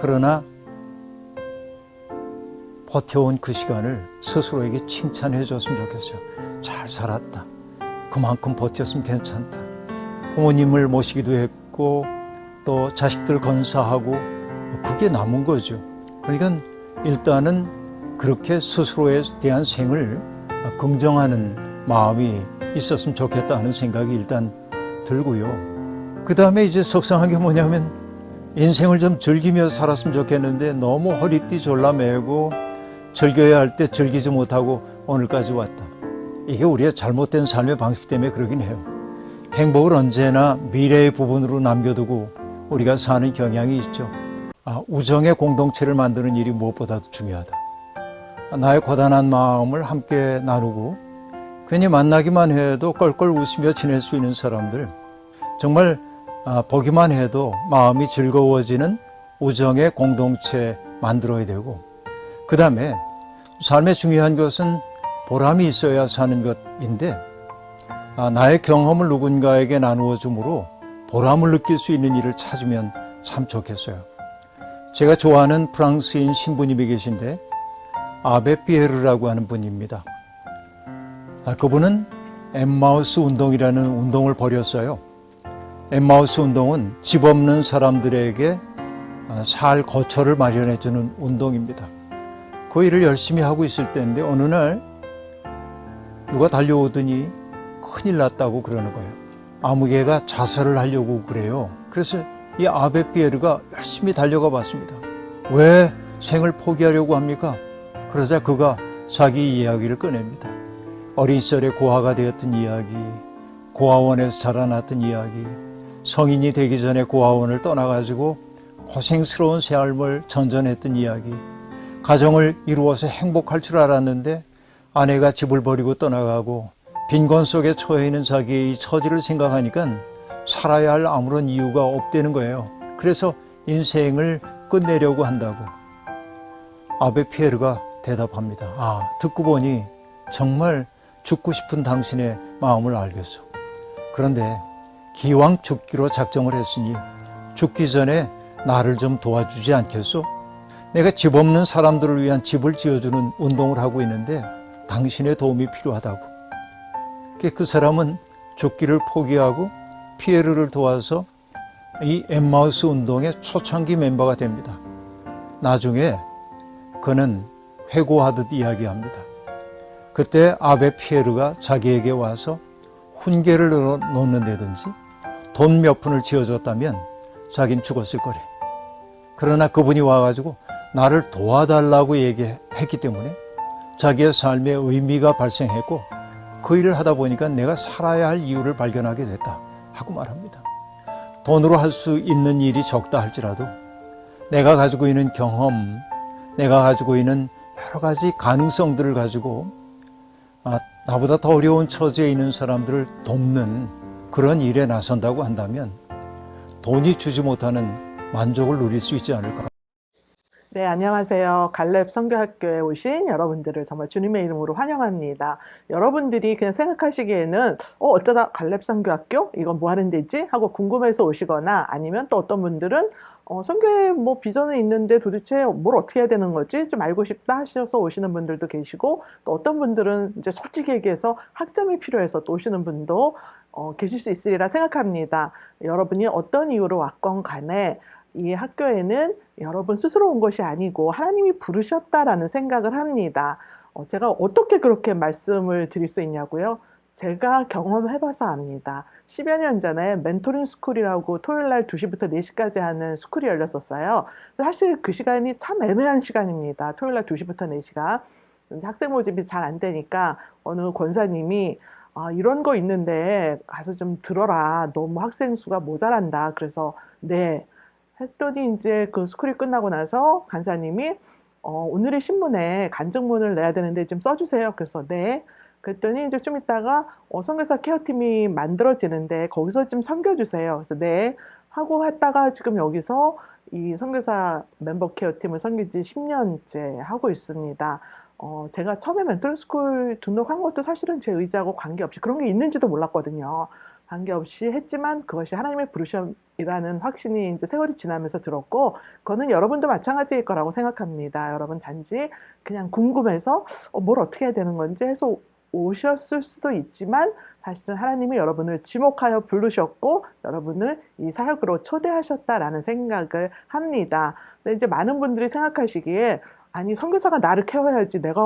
그러나 버텨온 그 시간을 스스로에게 칭찬해 줬으면 좋겠어요. 잘 살았다. 그만큼 버텼으면 괜찮다. 부모님을 모시기도 했고 또 자식들 건사하고 그게 남은 거죠. 그러니까 일단은 그렇게 스스로에 대한 생을 긍정하는 마음이 있었으면 좋겠다 하는 생각이 일단 들고요. 그 다음에 이제 속상한 게 뭐냐면 인생을 좀 즐기며 살았으면 좋겠는데 너무 허리띠 졸라매고 즐겨야 할 때 즐기지 못하고 오늘까지 왔다. 이게 우리의 잘못된 삶의 방식 때문에 그러긴 해요. 행복을 언제나 미래의 부분으로 남겨두고 우리가 사는 경향이 있죠. 우정의 공동체를 만드는 일이 무엇보다도 중요하다. 나의 고단한 마음을 함께 나누고 괜히 만나기만 해도 껄껄 웃으며 지낼 수 있는 사람들, 정말 보기만 해도 마음이 즐거워지는 우정의 공동체 만들어야 되고, 그 다음에 삶의 중요한 것은 보람이 있어야 사는 것인데 나의 경험을 누군가에게 나누어 줌으로 보람을 느낄 수 있는 일을 찾으면 참 좋겠어요. 제가 좋아하는 프랑스인 신부님이 계신데 아베 피에르라고 하는 분입니다. 그분은 엠마우스 운동이라는 운동을 벌였어요. 엠마우스 운동은 집 없는 사람들에게 살 거처를 마련해주는 운동입니다. 그 일을 열심히 하고 있을 때인데 어느 날 누가 달려오더니 큰일 났다고 그러는 거예요. 아무개가 자살을 하려고 그래요. 그래서 이 아베 피에르가 열심히 달려가 봤습니다. 왜 생을 포기하려고 합니까? 그러자 그가 자기 이야기를 꺼냅니다. 어린 시절에 고아가 되었던 이야기, 고아원에서 자라났던 이야기, 성인이 되기 전에 고아원을 떠나가지고 고생스러운 삶을 전전했던 이야기, 가정을 이루어서 행복할 줄 알았는데 아내가 집을 버리고 떠나가고 빈곤 속에 처해 있는 자기의 이 처지를 생각하니까 살아야 할 아무런 이유가 없다는 거예요. 그래서 인생을 끝내려고 한다고. 아베 피에르가 대답합니다. 듣고 보니 정말 죽고 싶은 당신의 마음을 알겠어. 그런데 기왕 죽기로 작정을 했으니 죽기 전에 나를 좀 도와주지 않겠소? 내가 집 없는 사람들을 위한 집을 지어주는 운동을 하고 있는데 당신의 도움이 필요하다고. 그 사람은 죽기를 포기하고 피에르를 도와서 이 엠마우스 운동의 초창기 멤버가 됩니다. 나중에 그는 회고하듯 이야기합니다. 그때 아베 피에르가 자기에게 와서 훈계를 놓는다든지 돈 몇 푼을 지어줬다면 자긴 죽었을 거래. 그러나 그분이 와가지고 나를 도와달라고 얘기했기 때문에 자기의 삶에 의미가 발생했고 그 일을 하다 보니까 내가 살아야 할 이유를 발견하게 됐다 하고 말합니다. 돈으로 할 수 있는 일이 적다 할지라도 내가 가지고 있는 경험, 내가 가지고 있는 여러 가지 가능성들을 가지고 나보다 더 어려운 처지에 있는 사람들을 돕는 그런 일에 나선다고 한다면 돈이 주지 못하는 만족을 누릴 수 있지 않을까. 네, 안녕하세요. 갈렙 선교학교에 오신 여러분들을 정말 주님의 이름으로 환영합니다. 여러분들이 그냥 생각하시기에는 어쩌다 갈렙 선교학교? 이건 뭐 하는 데지? 하고 궁금해서 오시거나 아니면 또 어떤 분들은 선교에 뭐 비전은 있는데 도대체 뭘 어떻게 해야 되는 거지? 좀 알고 싶다 하셔서 오시는 분들도 계시고 또 어떤 분들은 이제 솔직히 얘기해서 학점이 필요해서 또 오시는 분도 계실 수 있으리라 생각합니다. 여러분이 어떤 이유로 왔건 간에 이 학교에는 여러분 스스로 온 것이 아니고 하나님이 부르셨다라는 생각을 합니다. 제가 어떻게 그렇게 말씀을 드릴 수 있냐고요? 제가 경험해봐서 압니다. 10여 년 전에 멘토링 스쿨이라고 토요일날 2시부터 4시까지 하는 스쿨이 열렸었어요. 사실 그 시간이 참 애매한 시간입니다. 토요일날 2시부터 4시가. 학생 모집이 잘 안 되니까 어느 권사님이 이런 거 있는데 가서 좀 들어라. 너무 학생 수가 모자란다. 그래서 네. 했더니 이제 그 스쿨이 끝나고 나서 간사님이 오늘의 신문에 간증문을 내야 되는데 좀 써주세요. 그래서 네. 그랬더니 이제 좀 있다가 선교사 케어팀이 만들어지는데 거기서 좀 섬겨주세요. 그래서 네. 하고 했다가 지금 여기서 이 선교사 멤버 케어팀을 섬긴 지 10년째 하고 있습니다. 제가 처음에 멘토링 스쿨 등록한 것도 사실은 제 의지하고 관계없이 그런 게 있는지도 몰랐거든요. 관계없이 했지만 그것이 하나님의 부르심이라는 확신이 이제 세월이 지나면서 들었고, 그거는 여러분도 마찬가지일 거라고 생각합니다. 여러분 단지 그냥 궁금해서 뭘 어떻게 해야 되는 건지 해서 오셨을 수도 있지만, 사실은 하나님이 여러분을 지목하여 부르셨고 여러분을 이 사역으로 초대하셨다라는 생각을 합니다. 근데 이제 많은 분들이 생각하시기에, 아니 선교사가 나를 케어해야지, 내가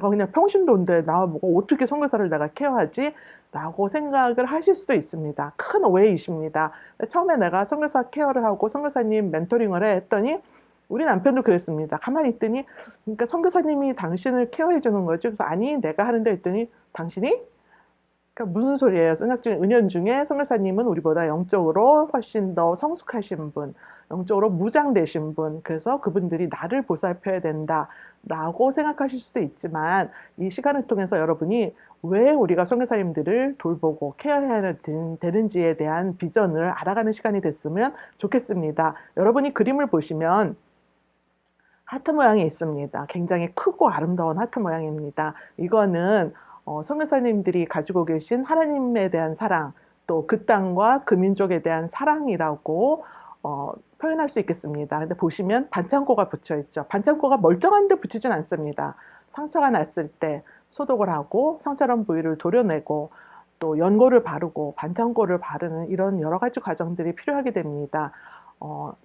그냥 평신도인데 나 어떻게 선교사를 내가 케어하지? 라고 생각을 하실 수도 있습니다. 큰 오해이십니다. 처음에 내가 선교사 케어를 하고 선교사님 멘토링을 해 했더니 우리 남편도 그랬습니다. 가만히 있더니, 그러니까 선교사님이 당신을 케어해 주는 거죠. 그래서 아니 내가 하는데 했더니, 당신이? 그러니까 무슨 소리예요? 신학적인 은연중에 선교사님은 우리보다 영적으로 훨씬 더 성숙하신 분, 영적으로 무장되신 분, 그래서 그분들이 나를 보살펴야 된다라고 생각하실 수도 있지만, 이 시간을 통해서 여러분이 왜 우리가 선교사님들을 돌보고 케어해야 되는지에 대한 비전을 알아가는 시간이 됐으면 좋겠습니다. 여러분이 그림을 보시면 하트 모양이 있습니다. 굉장히 크고 아름다운 하트 모양입니다. 이거는 선교사님들이 가지고 계신 하나님에 대한 사랑, 또 그 땅과 그 민족에 대한 사랑이라고 표현할 수 있겠습니다. 근데 보시면 반창고가 붙여 있죠. 반창고가 멀쩡한데 붙이진 않습니다. 상처가 났을 때 소독을 하고 상처난 부위를 도려내고 또 연고를 바르고 반창고를 바르는 이런 여러 가지 과정들이 필요하게 됩니다.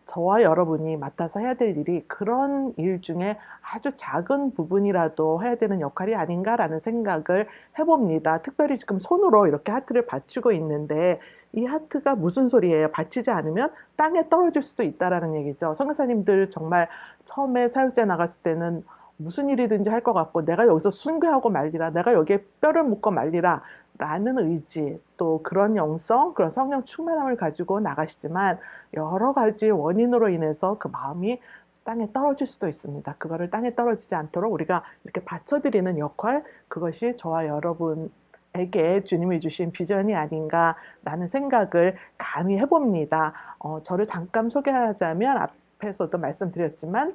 저와 여러분이 맡아서 해야 될 일이 그런 일 중에 아주 작은 부분이라도 해야 되는 역할이 아닌가라는 생각을 해봅니다. 특별히 지금 손으로 이렇게 하트를 받치고 있는데, 이 하트가 무슨 소리예요? 받치지 않으면 땅에 떨어질 수도 있다라는 얘기죠. 선교사님들 정말 처음에 사역자 나갔을 때는 무슨 일이든지 할 것 같고, 내가 여기서 순교하고 말리라, 내가 여기에 뼈를 묻고 말리라 라는 의지, 또 그런 영성, 그런 성령 충만함을 가지고 나가시지만 여러 가지 원인으로 인해서 그 마음이 땅에 떨어질 수도 있습니다. 그거를 땅에 떨어지지 않도록 우리가 이렇게 받쳐드리는 역할, 그것이 저와 여러분에게 주님이 주신 비전이 아닌가라는 생각을 감히 해봅니다. 저를 잠깐 소개하자면, 앞에서도 말씀드렸지만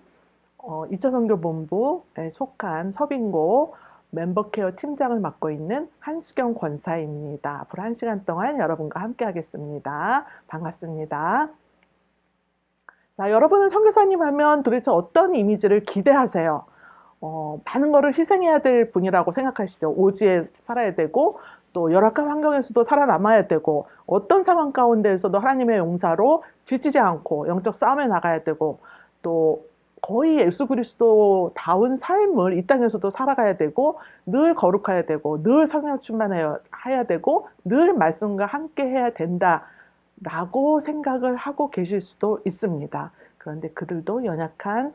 2차 선교본부에 속한 서빙고 멤버 케어 팀장을 맡고 있는 한수경 권사입니다. 앞으로 1시간 동안 여러분과 함께 하겠습니다. 반갑습니다. 자, 여러분은 선교사님 하면 도대체 어떤 이미지를 기대하세요? 많은 거를 희생해야 될 분이라고 생각하시죠. 오지에 살아야 되고, 또 열악한 환경에서도 살아남아야 되고, 어떤 상황 가운데에서도 하나님의 용사로 지치지 않고 영적 싸움에 나가야 되고, 또 거의 예수 그리스도다운 삶을 이 땅에서도 살아가야 되고, 늘 거룩해야 되고, 늘 성령 충만해야 되고, 늘 말씀과 함께 해야 된다라고 생각을 하고 계실 수도 있습니다. 그런데 그들도 연약한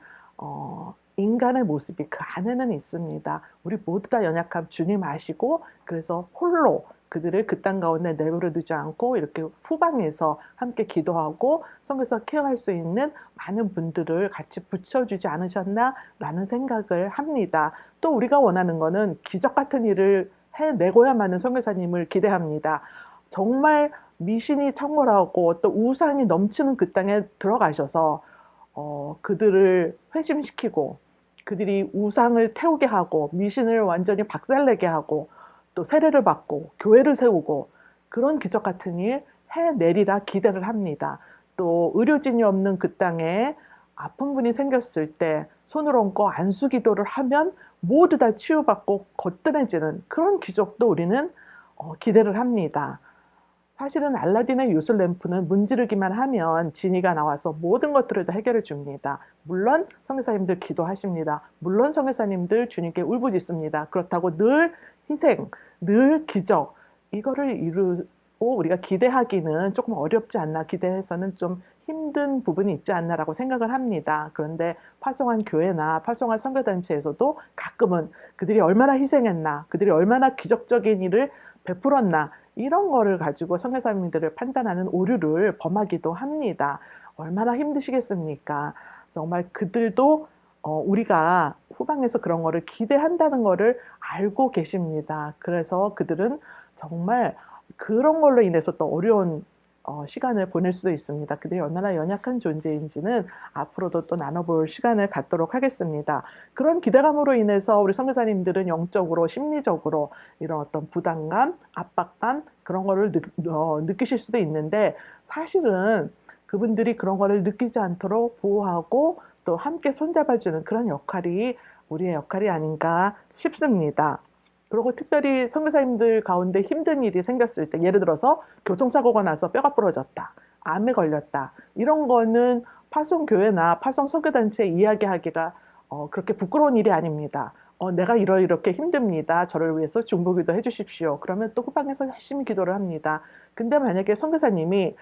인간의 모습이 그 안에는 있습니다. 우리 모두 다 연약함 주님 아시고, 그래서 홀로 그들을 그 땅 가운데 내버려 두지 않고 이렇게 후방에서 함께 기도하고 선교사 케어할 수 있는 많은 분들을 같이 붙여주지 않으셨나라는 생각을 합니다. 또 우리가 원하는 거는 기적 같은 일을 해내고야만은 선교사님을 기대합니다. 정말 미신이 창궐하고 또 우상이 넘치는 그 땅에 들어가셔서 그들을 회심시키고, 그들이 우상을 태우게 하고 미신을 완전히 박살내게 하고 또 세례를 받고 교회를 세우고, 그런 기적 같은 일 해내리라 기대를 합니다. 또 의료진이 없는 그 땅에 아픈 분이 생겼을 때 손을 얹고 안수 기도를 하면 모두 다 치유받고 거뜬해지는 그런 기적도 우리는 기대를 합니다. 사실은 알라딘의 요술 램프는 문지르기만 하면 지니가 나와서 모든 것들을 다 해결해 줍니다. 물론 선교사님들 기도하십니다. 물론 선교사님들 주님께 울부짖습니다. 그렇다고 늘 희생, 늘 기적, 이거를 이루고 우리가 기대하기는 조금 어렵지 않나, 기대해서는 좀 힘든 부분이 있지 않나라고 생각을 합니다. 그런데 파송한 교회나 파송한 선교단체에서도 가끔은 그들이 얼마나 희생했나, 그들이 얼마나 기적적인 일을 베풀었나, 이런 거를 가지고 선교사님들을 판단하는 오류를 범하기도 합니다. 얼마나 힘드시겠습니까? 정말 그들도 우리가 후방에서 그런 거를 기대한다는 거를 알고 계십니다. 그래서 그들은 정말 그런 걸로 인해서 또 어려운 시간을 보낼 수도 있습니다. 그들이 얼마나 연약한 존재인지는 앞으로도 또 나눠볼 시간을 갖도록 하겠습니다. 그런 기대감으로 인해서 우리 선교사님들은 영적으로, 심리적으로 이런 어떤 부담감, 압박감, 그런 거를 느끼실 수도 있는데 사실은 그분들이 그런 거를 느끼지 않도록 보호하고 또 함께 손잡아주는 그런 역할이 우리의 역할이 아닌가 싶습니다. 그리고 특별히 선교사님들 가운데 힘든 일이 생겼을 때, 예를 들어서 교통사고가 나서 뼈가 부러졌다, 암에 걸렸다, 이런 거는 파송교회나 파송선교단체에 이야기하기가 그렇게 부끄러운 일이 아닙니다. 내가 이렇게 힘듭니다. 저를 위해서 중보기도 해주십시오. 그러면 또 후방에서 열심히 기도를 합니다. 근데 만약에 선교사님이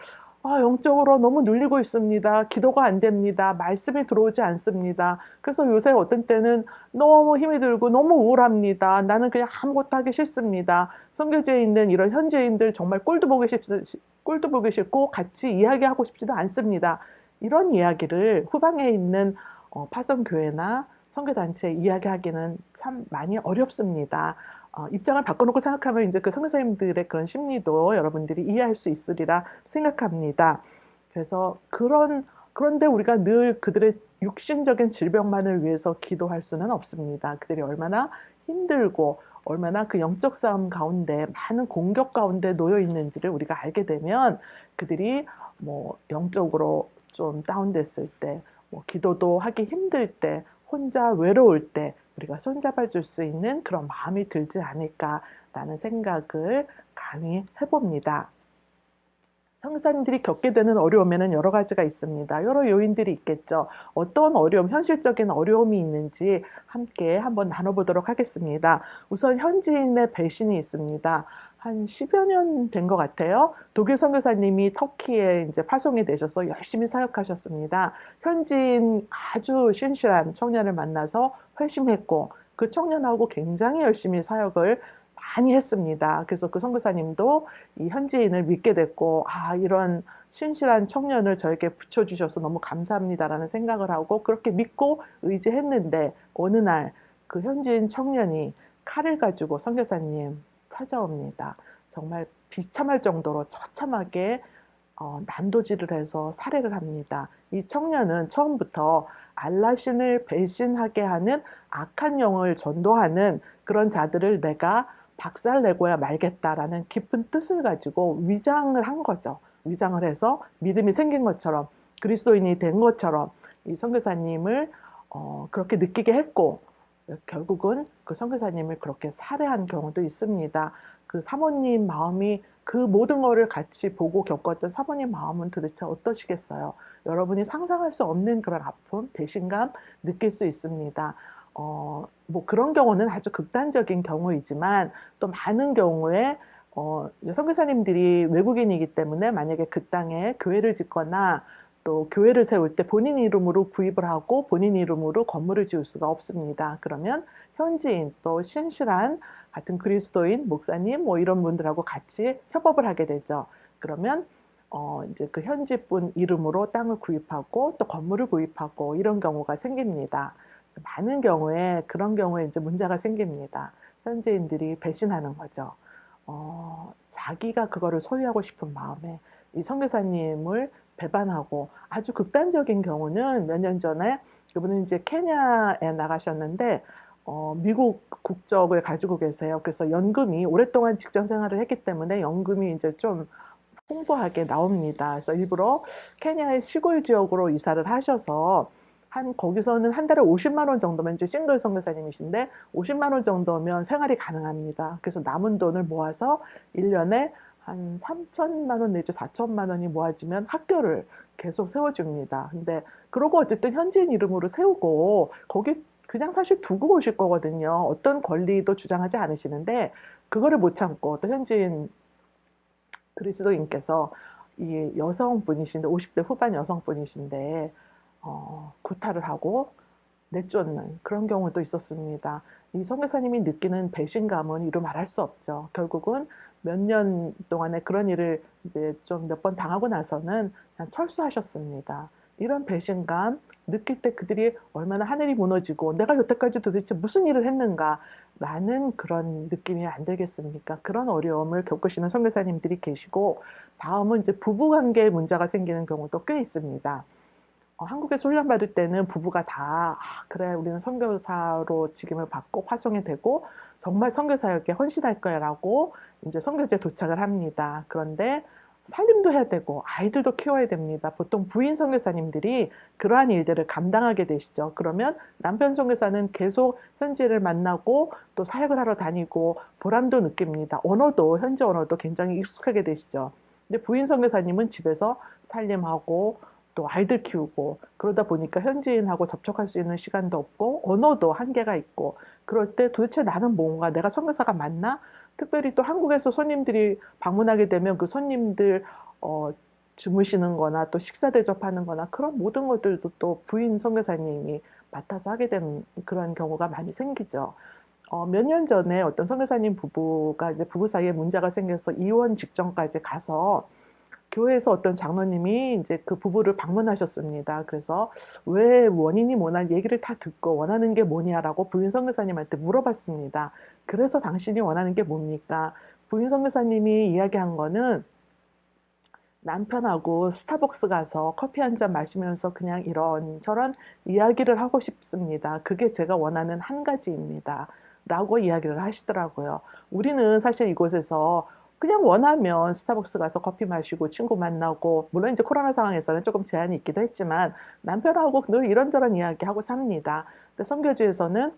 영적으로 너무 눌리고 있습니다. 기도가 안 됩니다. 말씀이 들어오지 않습니다. 그래서 요새 어떤 때는 너무 힘이 들고 너무 우울합니다. 나는 그냥 아무것도 하기 싫습니다. 선교지에 있는 이런 현지인들 정말 꼴도 보기 싫고 같이 이야기하고 싶지도 않습니다. 이런 이야기를 후방에 있는 파송교회나 선교단체에 이야기하기는 참 많이 어렵습니다. 입장을 바꿔놓고 생각하면 이제 그 선교사님들의 그런 심리도 여러분들이 이해할 수 있으리라 생각합니다. 그래서 그런데 우리가 늘 그들의 육신적인 질병만을 위해서 기도할 수는 없습니다. 그들이 얼마나 힘들고 얼마나 그 영적 싸움 가운데 많은 공격 가운데 놓여 있는지를 우리가 알게 되면 그들이 뭐 영적으로 좀 다운됐을 때, 뭐 기도도 하기 힘들 때, 혼자 외로울 때 우리가 손잡아 줄 수 있는 그런 마음이 들지 않을까라는 생각을 감히 해봅니다. 선교사님들이 겪게 되는 어려움에는 여러 가지가 있습니다. 여러 요인들이 있겠죠. 어떤 어려움, 현실적인 어려움이 있는지 함께 한번 나눠보도록 하겠습니다. 우선 현지인의 배신이 있습니다. 한 10여 년 된 것 같아요. 독일 선교사님이 터키에 이제 파송이 되셔서 열심히 사역하셨습니다. 현지인 아주 신실한 청년을 만나서 회심했고 그 청년하고 굉장히 열심히 사역을 많이 했습니다. 그래서 그 선교사님도 이 현지인을 믿게 됐고, 이런 신실한 청년을 저에게 붙여주셔서 너무 감사합니다라는 생각을 하고 그렇게 믿고 의지했는데 어느 날 그 현지인 청년이 칼을 가지고 선교사님 찾아옵니다. 정말 비참할 정도로 처참하게 난도질을 해서 살해를 합니다. 이 청년은 처음부터 알라신을 배신하게 하는 악한 영을 전도하는 그런 자들을 내가 박살내고야 말겠다라는 깊은 뜻을 가지고 위장을 한 거죠. 위장을 해서 믿음이 생긴 것처럼 그리스도인이 된 것처럼 이 선교사님을 그렇게 느끼게 했고 결국은 그 선교사님을 그렇게 살해한 경우도 있습니다. 그 사모님 마음이 그 모든 거를 같이 보고 겪었던 사모님 마음은 도대체 어떠시겠어요? 여러분이 상상할 수 없는 그런 아픔, 배신감 느낄 수 있습니다. 뭐 그런 경우는 아주 극단적인 경우이지만 또 많은 경우에 선교사님들이 외국인이기 때문에 만약에 그 땅에 교회를 짓거나 또 교회를 세울 때 본인 이름으로 구입을 하고 본인 이름으로 건물을 지을 수가 없습니다. 그러면 현지인 또 신실한 같은 그리스도인 목사님 뭐 이런 분들하고 같이 협업을 하게 되죠. 그러면 이제 그 현지 분 이름으로 땅을 구입하고 또 건물을 구입하고 이런 경우가 생깁니다. 많은 경우에 그런 경우에 이제 문제가 생깁니다. 현지인들이 배신하는 거죠. 자기가 그거를 소유하고 싶은 마음에 이 선교사님을 배반하고 아주 극단적인 경우는 몇 년 전에 그분은 이제 케냐에 나가셨는데 미국 국적을 가지고 계세요. 그래서 연금이 오랫동안 직장 생활을 했기 때문에 연금이 이제 좀 풍부하게 나옵니다. 그래서 일부러 케냐의 시골 지역으로 이사를 하셔서 거기서는 한 달에 50만 원 정도면 이제 싱글 선교사님이신데 50만 원 정도면 생활이 가능합니다. 그래서 남은 돈을 모아서 1년에 한 3천만 원 내지 4천만 원이 모아지면 학교를 계속 세워줍니다. 근데 그러고 어쨌든 현지인 이름으로 세우고 거기 그냥 사실 두고 오실 거거든요. 어떤 권리도 주장하지 않으시는데 그거를 못 참고 또 현지인 그리스도인께서 이 여성분이신데 50대 후반 여성분이신데 구타를 하고 내쫓는 그런 경우도 있었습니다. 이 선교사님이 느끼는 배신감은 이루 말할 수 없죠. 결국은 몇 년 동안에 그런 일을 이제 좀 몇 번 당하고 나서는 그냥 철수하셨습니다. 이런 배신감 느낄 때 그들이 얼마나 하늘이 무너지고 내가 여태까지 도대체 무슨 일을 했는가 라는 그런 느낌이 안 들겠습니까? 그런 어려움을 겪으시는 선교사님들이 계시고 다음은 이제 부부관계에 문제가 생기는 경우도 꽤 있습니다. 한국에서 훈련 받을 때는 부부가 다 그래 우리는 선교사로 직임을 받고 파송이 되고 정말 선교사에게 헌신할 거야라고 이제 선교지에 도착을 합니다. 그런데 살림도 해야 되고 아이들도 키워야 됩니다. 보통 부인 선교사님들이 그러한 일들을 감당하게 되시죠. 그러면 남편 선교사는 계속 현지를 만나고 또 사역을 하러 다니고 보람도 느낍니다. 언어도 현지 언어도 굉장히 익숙하게 되시죠. 근데 부인 선교사님은 집에서 살림하고 또 아이들 키우고 그러다 보니까 현지인하고 접촉할 수 있는 시간도 없고 언어도 한계가 있고 그럴 때 도대체 나는 뭔가 내가 선교사가 맞나? 특별히 또 한국에서 손님들이 방문하게 되면 그 손님들 어, 주무시는 거나 또 식사 대접하는 거나 그런 모든 것들도 또 부인 선교사님이 맡아서 하게 되는 그런 경우가 많이 생기죠. 몇 년 전에 어떤 선교사님 부부가 이제 부부 사이에 문제가 생겨서 이혼 직전까지 가서 교회에서 어떤 장로님이 이제 그 부부를 방문하셨습니다. 그래서 왜 원인이 뭐나 얘기를 다 듣고 원하는 게 뭐냐라고 부인 선교사님한테 물어봤습니다. 그래서 당신이 원하는 게 뭡니까? 부인 선교사님이 이야기한 거는 남편하고 스타벅스 가서 커피 한 잔 마시면서 그냥 이런저런 이야기를 하고 싶습니다. 그게 제가 원하는 한 가지입니다. 라고 이야기를 하시더라고요. 우리는 사실 이곳에서 그냥 원하면 스타벅스 가서 커피 마시고 친구 만나고, 물론 이제 코로나 상황에서는 조금 제한이 있기도 했지만 남편하고 늘 이런저런 이야기하고 삽니다. 근데 선교지에서는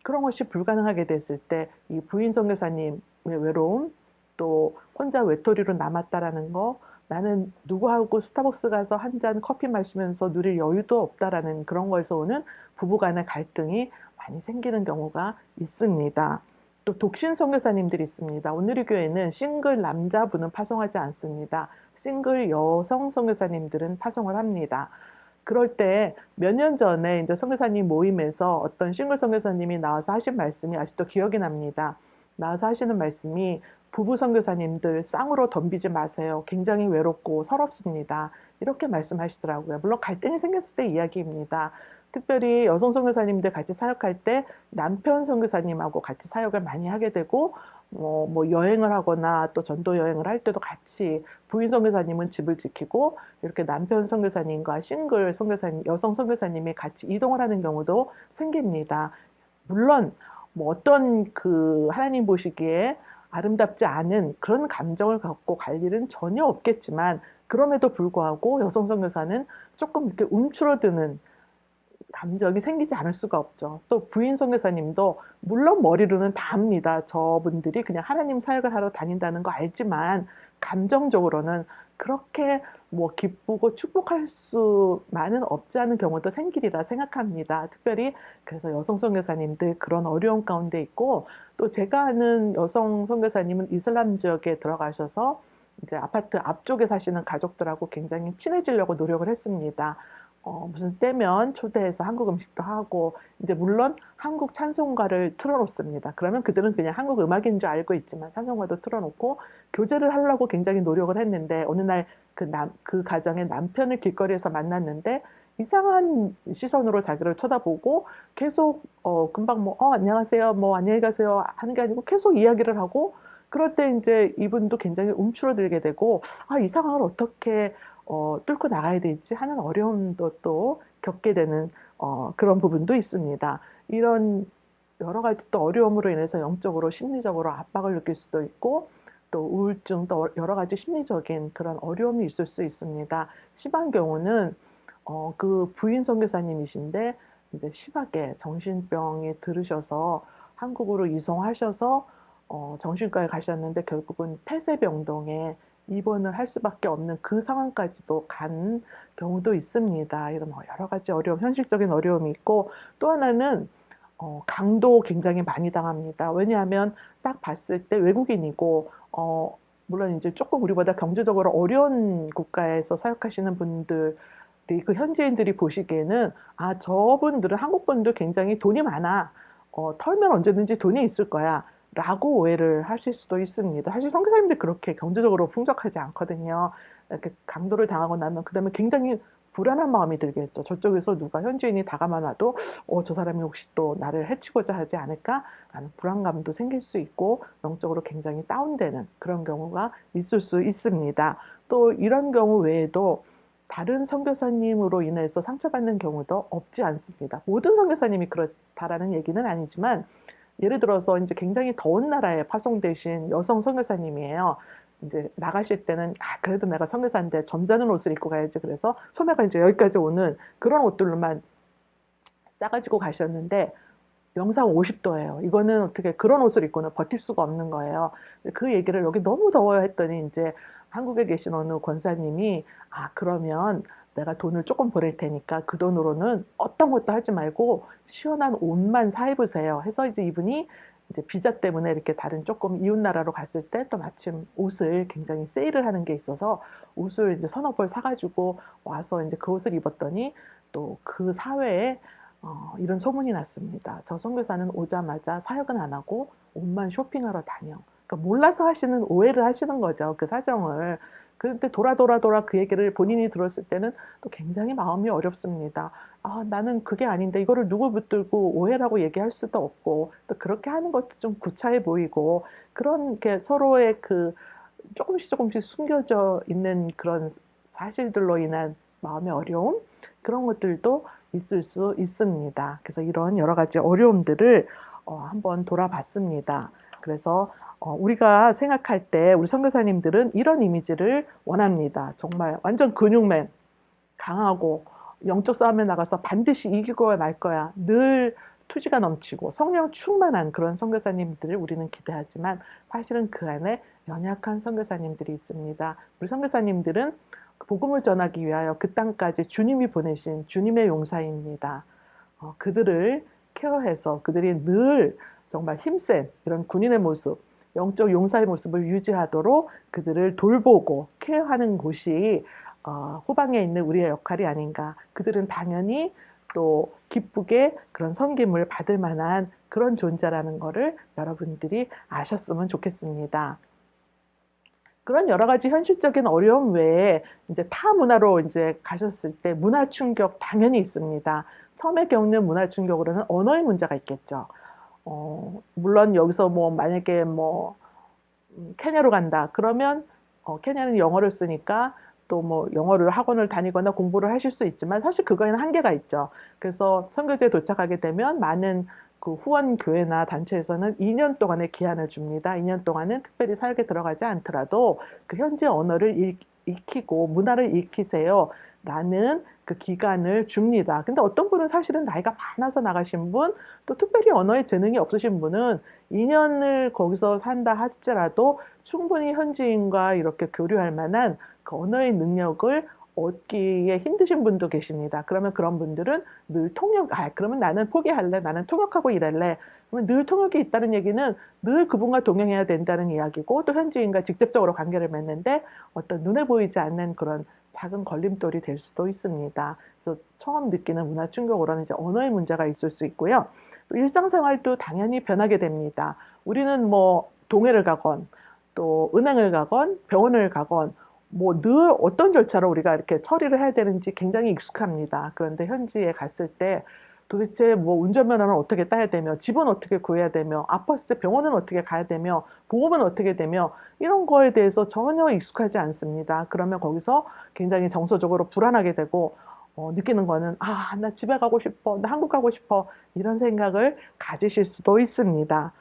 그런 것이 불가능하게 됐을 때 이 부인 선교사님의 외로움, 또 혼자 외톨이로 남았다라는 거, 나는 누구하고 스타벅스 가서 한 잔 커피 마시면서 누릴 여유도 없다라는 그런 거에서 오는 부부 간의 갈등이 많이 생기는 경우가 있습니다. 또 독신 선교사님들이 있습니다. 오늘의 교회는 싱글 남자분은 파송하지 않습니다. 싱글 여성 선교사님들은 파송을 합니다. 그럴 때 몇 년 전에 이제 선교사님 모임에서 어떤 싱글 선교사님이 나와서 하신 말씀이 아직도 기억이 납니다. 나와서 하시는 말씀이 부부 선교사님들 쌍으로 덤비지 마세요. 굉장히 외롭고 서럽습니다. 이렇게 말씀하시더라고요. 물론 갈등이 생겼을 때 이야기입니다. 특별히 여성 선교사님들 같이 사역할 때 남편 선교사님하고 같이 사역을 많이 하게 되고 뭐 여행을 하거나 또 전도 여행을 할 때도 같이 부인 선교사님은 집을 지키고 이렇게 남편 선교사님과 싱글 선교사님, 여성 선교사님이 같이 이동을 하는 경우도 생깁니다. 물론 뭐 어떤 그 하나님 보시기에 아름답지 않은 그런 감정을 갖고 갈 일은 전혀 없겠지만 그럼에도 불구하고 여성 선교사는 조금 이렇게 움츠러드는 감정이 생기지 않을 수가 없죠. 또 부인 선교사님도 물론 머리로는 다 압니다. 저분들이 그냥 하나님 사역을 하러 다닌다는 거 알지만 감정적으로는 그렇게 뭐 기쁘고 축복할 수만은 없지 않은 경우도 생기리라 생각합니다. 특별히 그래서 여성 선교사님들 그런 어려운 가운데 있고 또 제가 아는 여성 선교사님은 이슬람 지역에 들어가셔서 이제 아파트 앞쪽에 사시는 가족들하고 굉장히 친해지려고 노력을 했습니다. 무슨 때면 초대해서 한국 음식도 하고, 이제 물론 한국 찬송가를 틀어놓습니다. 그러면 그들은 그냥 한국 음악인 줄 알고 있지만 찬송가도 틀어놓고 교제를 하려고 굉장히 노력을 했는데, 어느 날 그 가정의 남편을 길거리에서 만났는데, 이상한 시선으로 자기를 쳐다보고 계속, 금방 뭐, 안녕하세요, 뭐, 안녕히 가세요 하는 게 아니고 계속 이야기를 하고, 그럴 때 이제 이분도 굉장히 움츠러들게 되고, 이 상황을 어떻게 뚫고 나가야 될지 하는 어려움도 또 겪게 되는 그런 부분도 있습니다. 이런 여러 가지 또 어려움으로 인해서 영적으로 심리적으로 압박을 느낄 수도 있고 또 우울증 또 여러 가지 심리적인 그런 어려움이 있을 수 있습니다. 심한 경우는 그 부인 선교사님이신데 이제 심하게 정신병이 들으셔서 한국으로 이송하셔서 정신과에 가셨는데 결국은 폐쇄병동에 입원을 할 수밖에 없는 그 상황까지도 간 경우도 있습니다. 이런 여러 가지 어려움, 현실적인 어려움이 있고 또 하나는 강도 굉장히 많이 당합니다. 왜냐하면 딱 봤을 때 외국인이고 물론 이제 조금 우리보다 경제적으로 어려운 국가에서 사역하시는 분들이 그 현지인들이 보시기에는 저분들은 한국 분들 굉장히 돈이 많아. 털면 언제든지 돈이 있을 거야. 라고 오해를 하실 수도 있습니다. 사실 선교사님들 그렇게 경제적으로 풍족하지 않거든요. 이렇게 강도를 당하고 나면 그다음에 굉장히 불안한 마음이 들겠죠. 저쪽에서 누가 현지인이 다가만 와도 저 사람이 혹시 또 나를 해치고자 하지 않을까 하는 불안감도 생길 수 있고 영적으로 굉장히 다운되는 그런 경우가 있을 수 있습니다. 또 이런 경우 외에도 다른 선교사님으로 인해서 상처받는 경우도 없지 않습니다. 모든 선교사님이 그렇다라는 얘기는 아니지만 예를 들어서 이제 굉장히 더운 나라에 파송되신 여성 선교사님이에요. 이제 나가실 때는 그래도 내가 선교사인데 점잖은 옷을 입고 가야지. 그래서 소매가 이제 여기까지 오는 그런 옷들로만 싸가지고 가셨는데 영상 50도예요. 이거는 어떻게 그런 옷을 입고는 버틸 수가 없는 거예요. 그 얘기를 여기 너무 더워요 했더니 이제 한국에 계신 어느 권사님이 그러면 내가 돈을 조금 보낼 테니까 그 돈으로는 어떤 것도 하지 말고 시원한 옷만 사 입으세요. 해서 이제 이분이 이제 비자 때문에 이렇게 다른 조금 이웃 나라로 갔을 때 또 마침 옷을 굉장히 세일을 하는 게 있어서 옷을 이제 서너 벌 사가지고 와서 이제 그 옷을 입었더니 또 그 사회에 이런 소문이 났습니다. 저 선교사는 오자마자 사역은 안 하고 옷만 쇼핑하러 다녀. 그러니까 몰라서 하시는 오해를 하시는 거죠. 그 사정을. 그런데 돌아 그 얘기를 본인이 들었을 때는 또 굉장히 마음이 어렵습니다. 나는 그게 아닌데 이거를 누구 붙들고 오해라고 얘기할 수도 없고 또 그렇게 하는 것도 좀 구차해 보이고 그런 게 서로의 그 조금씩 숨겨져 있는 그런 사실들로 인한 마음의 어려움 그런 것들도 있을 수 있습니다. 그래서 이런 여러 가지 어려움들을 한번 돌아봤습니다. 그래서 우리가 생각할 때 우리 선교사님들은 이런 이미지를 원합니다. 정말 완전 근육맨, 강하고 영적 싸움에 나가서 반드시 이기고 말 거야. 늘 투지가 넘치고 성령 충만한 그런 선교사님들을 우리는 기대하지만 사실은 그 안에 연약한 선교사님들이 있습니다. 우리 선교사님들은 복음을 전하기 위하여 그 땅까지 주님이 보내신 주님의 용사입니다. 그들을 케어해서 그들이 늘 정말 힘센 이런 군인의 모습, 영적 용사의 모습을 유지하도록 그들을 돌보고 케어하는 곳이 후방에 있는 우리의 역할이 아닌가. 그들은 당연히 또 기쁘게 그런 섬김을 받을 만한 그런 존재라는 것을 여러분들이 아셨으면 좋겠습니다. 그런 여러 가지 현실적인 어려움 외에 이제 타 문화로 이제 가셨을 때 문화 충격 당연히 있습니다. 처음에 겪는 문화 충격으로는 언어의 문제가 있겠죠. 물론 여기서 뭐 만약에 케냐로 간다. 그러면 케냐는 영어를 쓰니까 또 뭐 영어를 학원을 다니거나 공부를 하실 수 있지만 사실 그거에는 한계가 있죠. 그래서 선교지에 도착하게 되면 많은 그 후원 교회나 단체에서는 2년 동안의 기한을 줍니다. 2년 동안은 특별히 사역에 들어가지 않더라도 그 현지 언어를 익히고 문화를 익히세요. 라는 그 기간을 줍니다. 근데 어떤 분은 사실은 나이가 많아서 나가신 분, 또 특별히 언어에 재능이 없으신 분은 2년을 거기서 산다 할지라도 충분히 현지인과 이렇게 교류할 만한 그 언어의 능력을 얻기에 힘드신 분도 계십니다. 그러면 그런 분들은 늘 그러면 나는 포기할래. 나는 통역하고 일할래. 그러면 늘 통역이 있다는 얘기는 늘 그분과 동행해야 된다는 이야기고 또 현지인과 직접적으로 관계를 맺는데 어떤 눈에 보이지 않는 그런 작은 걸림돌이 될 수도 있습니다. 그래서 처음 느끼는 문화 충격으로는 이제 언어의 문제가 있을 수 있고요. 또 일상생활도 당연히 변하게 됩니다. 우리는 뭐 동해를 가건 또 은행을 가건 병원을 가건 뭐 늘 어떤 절차로 우리가 이렇게 처리를 해야 되는지 굉장히 익숙합니다. 그런데 현지에 갔을 때 도대체 뭐 운전면허는 어떻게 따야 되며 집은 어떻게 구해야 되며 아팠을 때 병원은 어떻게 가야 되며 보험은 어떻게 되며 이런 거에 대해서 전혀 익숙하지 않습니다. 그러면 거기서 굉장히 정서적으로 불안하게 되고 느끼는 거는 나 집에 가고 싶어, 나 한국 가고 싶어 이런 생각을 가지실 수도 있습니다.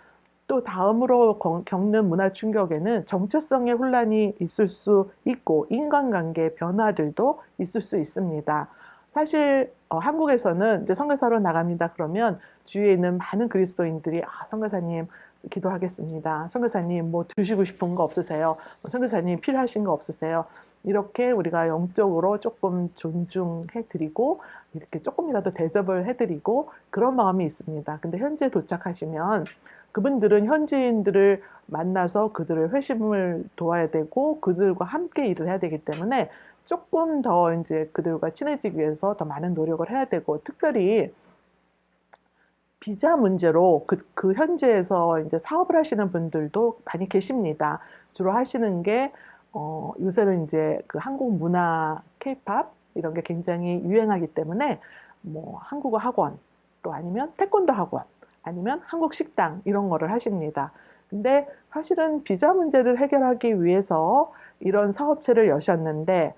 또 다음으로 겪는 문화 충격에는 정체성의 혼란이 있을 수 있고 인간관계 변화들도 있을 수 있습니다. 사실 한국에서는 이제 선교사로 나갑니다. 그러면 주위에 있는 많은 그리스도인들이 선교사님 기도하겠습니다. 선교사님 뭐 드시고 싶은 거 없으세요? 선교사님 필요하신 거 없으세요? 이렇게 우리가 영적으로 조금 존중해드리고 이렇게 조금이라도 대접을 해드리고 그런 마음이 있습니다. 근데 현지에 도착하시면 그분들은 현지인들을 만나서 그들의 회심을 도와야 되고 그들과 함께 일을 해야 되기 때문에 조금 더 이제 그들과 친해지기 위해서 더 많은 노력을 해야 되고 특별히 비자 문제로 그 현지에서 이제 사업을 하시는 분들도 많이 계십니다. 주로 하시는 게 요새는 이제 그 한국 문화, 케이팝 이런 게 굉장히 유행하기 때문에 뭐 한국어 학원 또 아니면 태권도 학원 아니면 한국 식당 이런 거를 하십니다. 근데 사실은 비자 문제를 해결하기 위해서 이런 사업체를 여셨는데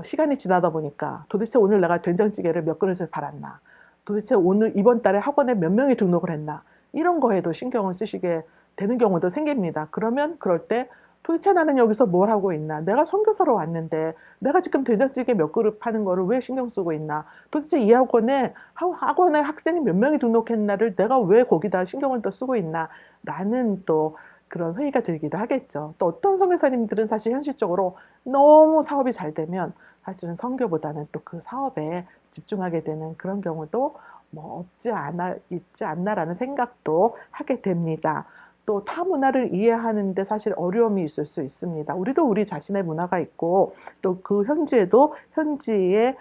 시간이 지나다 보니까 도대체 오늘 내가 된장찌개를 몇 그릇을 팔았나? 도대체 오늘 이번 달에 학원에 몇 명이 등록을 했나? 이런 거에도 신경을 쓰시게 되는 경우도 생깁니다. 그러면 그럴 때 도대체 나는 여기서 뭘 하고 있나? 내가 선교사로 왔는데 내가 지금 된장찌개 몇 그릇 파는 거를 왜 신경 쓰고 있나? 도대체 이 학원에 학생이 몇 명이 등록했나를 내가 왜 거기다 신경을 더 쓰고 있나? 라는 또 그런 회의가 들기도 하겠죠. 또 어떤 선교사님들은 사실 현실적으로 너무 사업이 잘 되면 사실은 선교보다는 또 그 사업에 집중하게 되는 그런 경우도 뭐 있지 않나라는 생각도 하게 됩니다. 또 타 문화를 이해하는데 사실 어려움이 있을 수 있습니다. 우리도 우리 자신의 문화가 있고 또 그 현지에도 현지의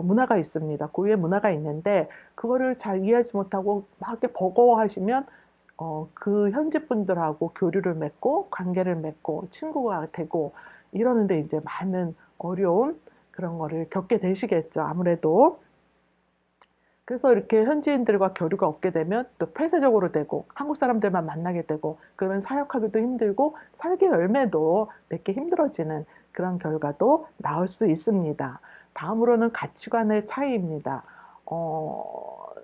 문화가 있습니다. 고유의 문화가 있는데 그거를 잘 이해하지 못하고 막 이렇게 버거워하시면 그 현지 분들하고 교류를 맺고 관계를 맺고 친구가 되고 이러는데 이제 많은 어려움 그런 거를 겪게 되시겠죠. 아무래도. 그래서 이렇게 현지인들과 교류가 없게 되면 또 폐쇄적으로 되고 한국 사람들만 만나게 되고 그러면 사역하기도 힘들고 살기 열매도 맺기 힘들어지는 그런 결과도 나올 수 있습니다. 다음으로는 가치관의 차이입니다.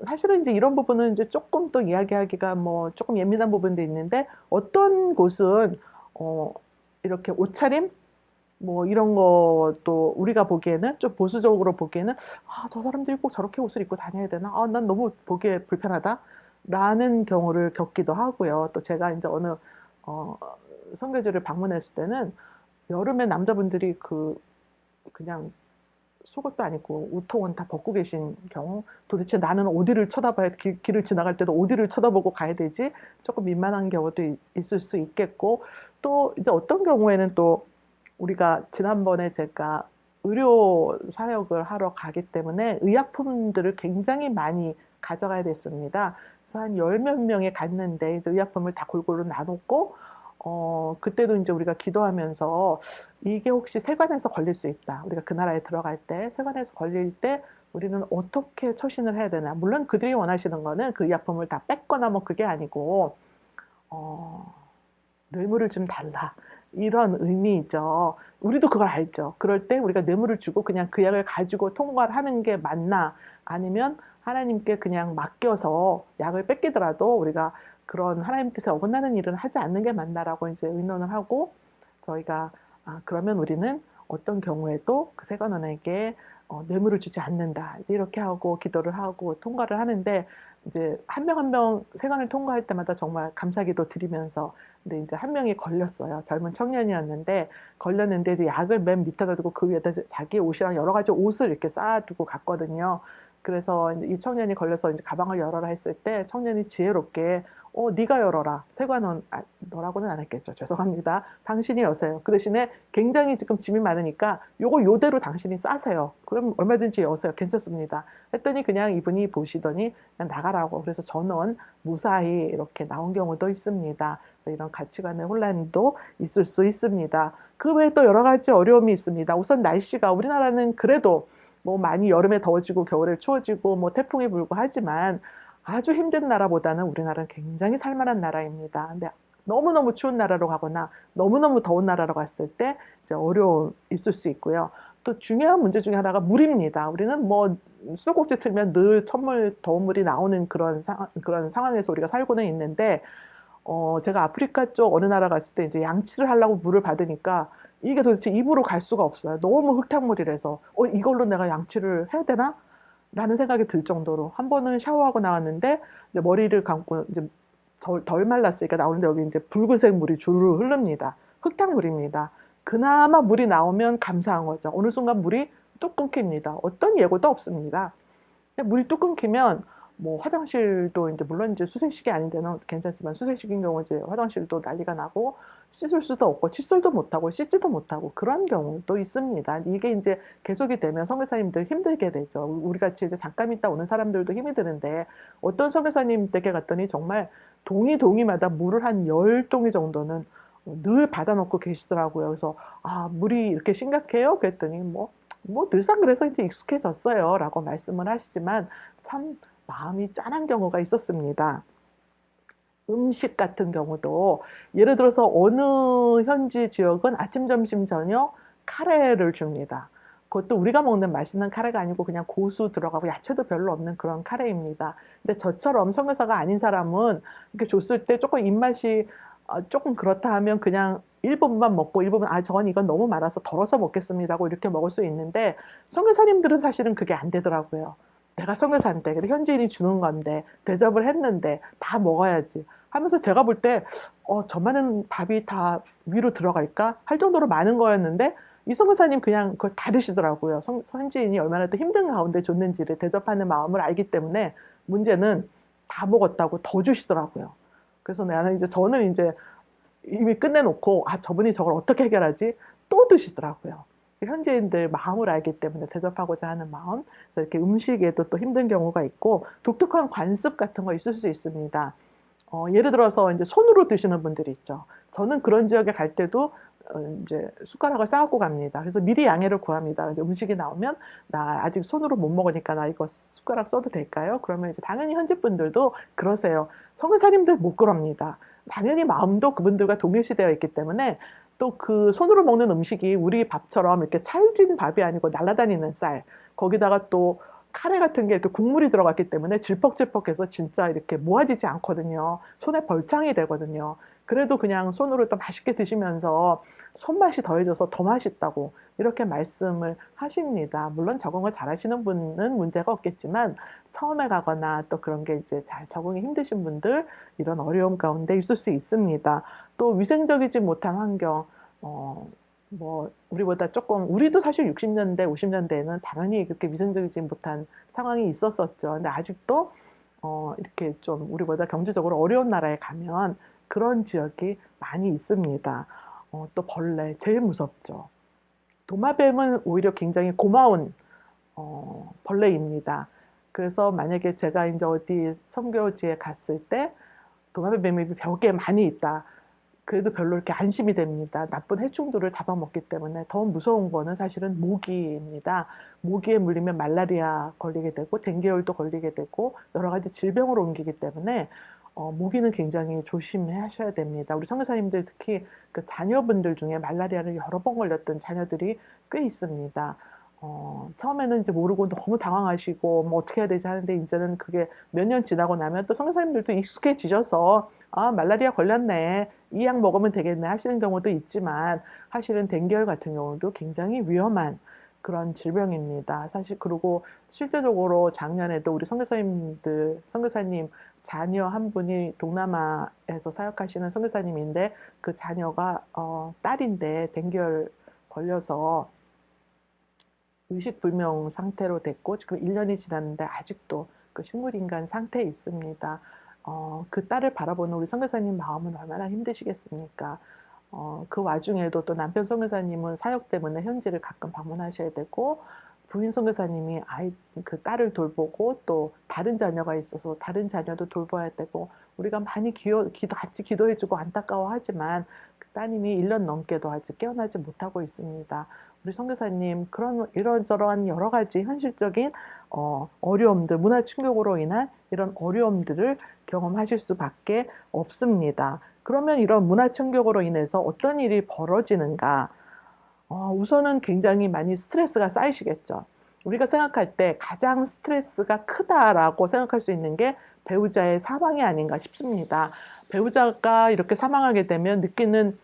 사실은 이제 이런 부분은 이제 조금 또 이야기하기가 뭐 조금 예민한 부분도 있는데 어떤 곳은 이렇게 옷차림 뭐 이런 것도 우리가 보기에는 좀 보수적으로 보기에는 저 사람들이 꼭 저렇게 옷을 입고 다녀야 되나? 난 너무 보기에 불편하다. 라는 경우를 겪기도 하고요. 또 제가 이제 어느 어, 선교지를 방문했을 때는 여름에 남자분들이 그냥 속옷도 아니고 우통은 다 벗고 계신 경우 도대체 나는 어디를 쳐다봐야 길을 지나갈 때도 어디를 쳐다보고 가야 되지? 조금 민망한 경우도 있을 수 있겠고 또 이제 어떤 경우에는 또 우리가 지난번에 제가 의료 사역을 하러 가기 때문에 의약품들을 굉장히 많이 가져가야 됐습니다. 그래서 한 열 몇 명이 갔는데 이제 의약품을 다 골고루 나눴고 그때도 이제 우리가 기도하면서 이게 혹시 세관에서 걸릴 수 있다. 우리가 그 나라에 들어갈 때 세관에서 걸릴 때 우리는 어떻게 처신을 해야 되나. 물론 그들이 원하시는 거는 그 의약품을 다 뺏거나 뭐 그게 아니고 어, 뇌물을 좀 달라. 이런 의미죠. 우리도 그걸 알죠. 그럴 때 우리가 뇌물을 주고 그냥 그 약을 가지고 통과를 하는 게 맞나? 아니면 하나님께 그냥 맡겨서 약을 뺏기더라도 우리가 그런 하나님 뜻에 어긋나는 일은 하지 않는 게 맞나라고 이제 의논을 하고 저희가 그러면 우리는 어떤 경우에도 그 세관원에게 뇌물을 주지 않는다. 이렇게 하고 기도를 하고 통과를 하는데 이제 한 명 한 명 세관을 통과할 때마다 정말 감사기도 드리면서 근데 이제 한 명이 걸렸어요. 젊은 청년이었는데 걸렸는데 이제 약을 맨 밑에다 두고 그 위에다 자기 옷이랑 여러 가지 옷을 이렇게 쌓아두고 갔거든요. 그래서 이제 이 청년이 걸려서 이제 가방을 열어라 했을 때 청년이 지혜롭게 네가 열어라. 세관원 너라고는 안 했겠죠. 죄송합니다. 당신이 여세요. 그 대신에 굉장히 지금 짐이 많으니까 요거 요대로 당신이 싸세요. 그럼 얼마든지 여세요. 괜찮습니다. 했더니 그냥 이분이 보시더니 그냥 나가라고. 그래서 전원 무사히 이렇게 나온 경우도 있습니다. 이런 가치관의 혼란도 있을 수 있습니다. 그 외에 또 여러 가지 어려움이 있습니다. 우선 날씨가 우리나라는 그래도 뭐 많이 여름에 더워지고 겨울에 추워지고 뭐 태풍이 불고 하지만 아주 힘든 나라보다는 우리나라는 굉장히 살만한 나라입니다. 근데 너무너무 추운 나라로 가거나 너무너무 더운 나라로 갔을 때 이제 어려움 있을 수 있고요. 또 중요한 문제 중에 하나가 물입니다. 우리는 뭐 수도꼭지 틀면 늘 찬물, 더운 물이 나오는 그런 상황에서 우리가 살고는 있는데 제가 아프리카 쪽 어느 나라 갔을 때 이제 양치를 하려고 물을 받으니까 이게 도대체 입으로 갈 수가 없어요. 너무 흙탕물이라서 이걸로 내가 양치를 해야 되나? 라는 생각이 들 정도로 한 번은 샤워하고 나왔는데 이제 머리를 감고 이제 덜 말랐으니까 나오는데 여기 이제 붉은색 물이 주르르 흐릅니다. 흙탕물입니다. 그나마 물이 나오면 감사한 거죠. 어느 순간 물이 뚝 끊깁니다. 어떤 예고도 없습니다. 물이 뚝 끊기면 뭐 화장실도 이제 물론 이제 수세식이 아닌 데는 괜찮지만 수세식인 경우 이제 화장실도 난리가 나고 씻을 수도 없고 칫솔도 못하고 씻지도 못하고 그런 경우도 있습니다. 이게 이제 계속이 되면 선교사님들 힘들게 되죠. 우리 같이 이제 잠깐 있다 오는 사람들도 힘이 드는데 어떤 선교사님 댁에 갔더니 정말 동이마다 물을 한 10동이 정도는 늘 받아놓고 계시더라고요. 그래서 물이 이렇게 심각해요? 그랬더니 뭐 늘상 그래서 이제 익숙해졌어요. 라고 말씀을 하시지만 참 마음이 짠한 경우가 있었습니다. 음식 같은 경우도 예를 들어서 어느 현지 지역은 아침, 점심, 저녁 카레를 줍니다. 그것도 우리가 먹는 맛있는 카레가 아니고 그냥 고수 들어가고 야채도 별로 없는 그런 카레입니다. 근데 저처럼 성교사가 아닌 사람은 이렇게 줬을 때 조금 입맛이 조금 그렇다 하면 그냥 일부분만 먹고 일부분 저건 이건 너무 많아서 덜어서 먹겠습니다 하고 이렇게 먹을 수 있는데 선교사님들은 사실은 그게 안 되더라고요. 내가 선교사인데 현지인이 주는 건데 대접을 했는데 다 먹어야지 하면서 제가 볼 때 저 많은 밥이 다 위로 들어갈까 할 정도로 많은 거였는데 이 선교사님 그냥 그걸 다 드시더라고요. 현지인이 얼마나 또 힘든 가운데 줬는지를 대접하는 마음을 알기 때문에 문제는 다 먹었다고 더 주시더라고요. 그래서 저는 이제 이미 끝내놓고 저분이 저걸 어떻게 해결하지? 또 드시더라고요. 현지인들 마음을 알기 때문에 대접하고자 하는 마음. 그래서 이렇게 음식에도 또 힘든 경우가 있고 독특한 관습 같은 거 있을 수 있습니다. 예를 들어서 이제 손으로 드시는 분들이 있죠. 저는 그런 지역에 갈 때도 이제 숟가락을 싸갖고 갑니다. 그래서 미리 양해를 구합니다. 음식이 나오면 나 아직 손으로 못 먹으니까 나 이거 숟가락 써도 될까요? 그러면 이제 당연히 현지 분들도 그러세요. 선교사님들 못 그럽니다. 당연히 마음도 그분들과 동일시되어 있기 때문에 또 그 손으로 먹는 음식이 우리 밥처럼 이렇게 찰진 밥이 아니고 날아다니는 쌀, 거기다가 또 카레 같은 게 이렇게 국물이 들어갔기 때문에 질퍽질퍽해서 진짜 이렇게 모아지지 않거든요. 손에 벌창이 되거든요. 그래도 그냥 손으로 또 맛있게 드시면서 손맛이 더해져서 더 맛있다고 이렇게 말씀을 하십니다. 물론 적응을 잘 하시는 분은 문제가 없겠지만 처음에 가거나 또 그런 게 이제 잘 적응이 힘드신 분들 이런 어려움 가운데 있을 수 있습니다. 또 위생적이지 못한 환경, 우리보다 조금, 우리도 사실 60년대, 50년대에는 당연히 그렇게 위생적이지 못한 상황이 있었었죠. 근데 아직도, 이렇게 좀 우리보다 경제적으로 어려운 나라에 가면 그런 지역이 많이 있습니다. 또 벌레, 제일 무섭죠. 도마뱀은 오히려 굉장히 고마운, 벌레입니다. 그래서 만약에 제가 이제 어디 선교지에 갔을 때 도마뱀이 벽에 많이 있다. 그래도 별로 이렇게 안심이 됩니다. 나쁜 해충들을 잡아먹기 때문에 더 무서운 거는 사실은 모기입니다. 모기에 물리면 말라리아 걸리게 되고 댕기열도 걸리게 되고 여러 가지 질병으로 옮기기 때문에 모기는 굉장히 조심하셔야 됩니다. 우리 선교사님들 특히 그 자녀분들 중에 말라리아를 여러 번 걸렸던 자녀들이 꽤 있습니다. 처음에는 이제 모르고 너무 당황하시고 뭐 어떻게 해야 되지 하는데 이제는 그게 몇 년 지나고 나면 또 선교사님들도 익숙해지셔서 말라리아 걸렸네. 이 약 먹으면 되겠네 하시는 경우도 있지만 사실은 댕기열 같은 경우도 굉장히 위험한 그런 질병입니다. 사실 그리고 실제적으로 작년에도 우리 선교사님 자녀 한 분이 동남아에서 사역하시는 선교사님인데 그 자녀가 딸인데 댕기열 걸려서 의식불명 상태로 됐고 지금 1년이 지났는데 아직도 그 식물인간 상태에 있습니다. 그 딸을 바라보는 우리 선교사님 마음은 얼마나 힘드시겠습니까? 그 와중에도 또 남편 선교사님은 사역 때문에 현지를 가끔 방문하셔야 되고 부인 선교사님이 그 딸을 돌보고 또 다른 자녀가 있어서 다른 자녀도 돌봐야 되고 우리가 많이 같이 기도해주고 안타까워하지만 그 따님이 1년 넘게도 아직 깨어나지 못하고 있습니다. 우리 선교사님 이런저런 여러 가지 현실적인 어려움들, 문화 충격으로 인한 이런 어려움들을 경험하실 수밖에 없습니다. 그러면 이런 문화 충격으로 인해서 어떤 일이 벌어지는가? 우선은 굉장히 많이 스트레스가 쌓이시겠죠. 우리가 생각할 때 가장 스트레스가 크다라고 생각할 수 있는 게 배우자의 사망이 아닌가 싶습니다. 배우자가 이렇게 사망하게 되면 느끼는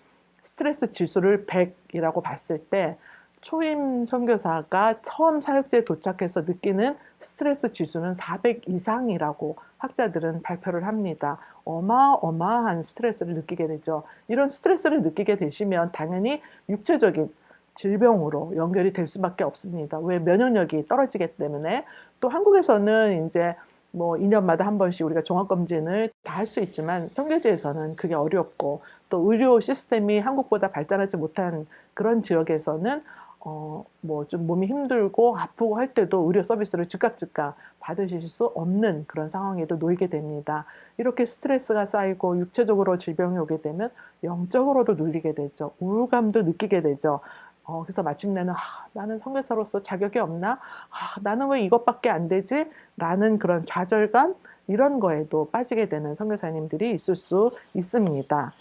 스트레스 지수를 100이라고 봤을 때 초임 선교사가 처음 사역지에 도착해서 느끼는 스트레스 지수는 400 이상이라고 학자들은 발표를 합니다. 어마어마한 스트레스를 느끼게 되죠. 이런 스트레스를 느끼게 되시면 당연히 육체적인 질병으로 연결이 될 수밖에 없습니다. 왜? 면역력이 떨어지기 때문에. 또 한국에서는 이제 뭐 2년마다 한 번씩 우리가 종합검진을 다 할 수 있지만 선교지에서는 그게 어렵고 또 의료 시스템이 한국보다 발전하지 못한 그런 지역에서는 뭐 좀 몸이 힘들고 아프고 할 때도 의료 서비스를 즉각 받으실 수 없는 그런 상황에도 놓이게 됩니다. 이렇게 스트레스가 쌓이고 육체적으로 질병이 오게 되면 영적으로도 눌리게 되죠. 우울감도 느끼게 되죠. 그래서 마침내는 나는 선교사로서 자격이 없나? 나는 왜 이것밖에 안 되지? 라는 그런 좌절감 이런 거에도 빠지게 되는 선교사님들이 있을 수 있습니다.